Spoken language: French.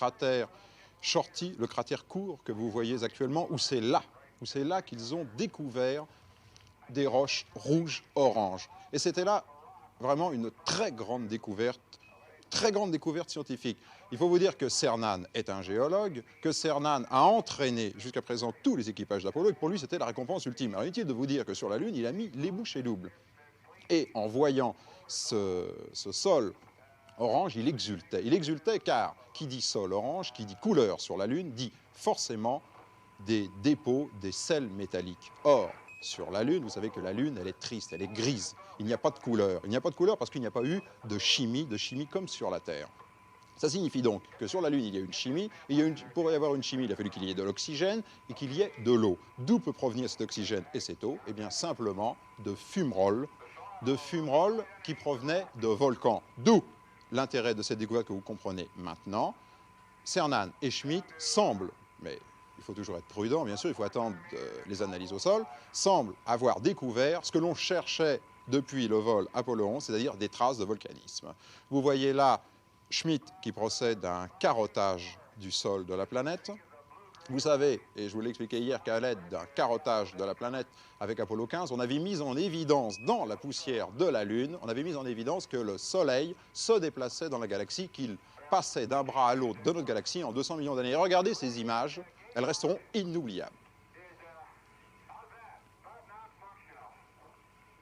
cratère Shorty, le cratère court que vous voyez actuellement, où c'est là qu'ils ont découvert des roches rouges oranges. Et c'était là vraiment une très grande découverte scientifique. Il faut vous dire que Cernan est un géologue, que Cernan a entraîné jusqu'à présent tous les équipages d'Apollo, et pour lui c'était la récompense ultime. Alors inutile de vous dire que sur la Lune, il a mis les bouchées doubles. Et en voyant ce sol orange, il exultait. Il exultait car qui dit sol orange, qui dit couleur sur la Lune, dit forcément des dépôts, des sels métalliques. Or, sur la Lune, vous savez que la Lune, elle est triste, elle est grise. Il n'y a pas de couleur. Il n'y a pas de couleur parce qu'il n'y a pas eu de chimie comme sur la Terre. Ça signifie donc que sur la Lune, il y a une chimie, et pour y avoir une chimie, il a fallu qu'il y ait de l'oxygène et qu'il y ait de l'eau. D'où peut provenir cet oxygène et cette eau? Eh bien, simplement de fumerolles qui provenaient de volcans. D'où l'intérêt de cette découverte que vous comprenez maintenant. Cernan et Schmitt semblent, mais il faut toujours être prudent, bien sûr, il faut attendre les analyses au sol, semblent avoir découvert ce que l'on cherchait depuis le vol Apollo 11, c'est-à-dire des traces de volcanisme. Vous voyez là Schmitt qui procède à un carottage du sol de la planète. Vous savez, et je vous l'ai expliqué hier, qu'à l'aide d'un carottage de la planète avec Apollo 15, on avait mis en évidence dans la poussière de la Lune, on avait mis en évidence que le Soleil se déplaçait dans la galaxie, qu'il passait d'un bras à l'autre de notre galaxie en 200 millions d'années. Et regardez ces images, elles resteront inoubliables.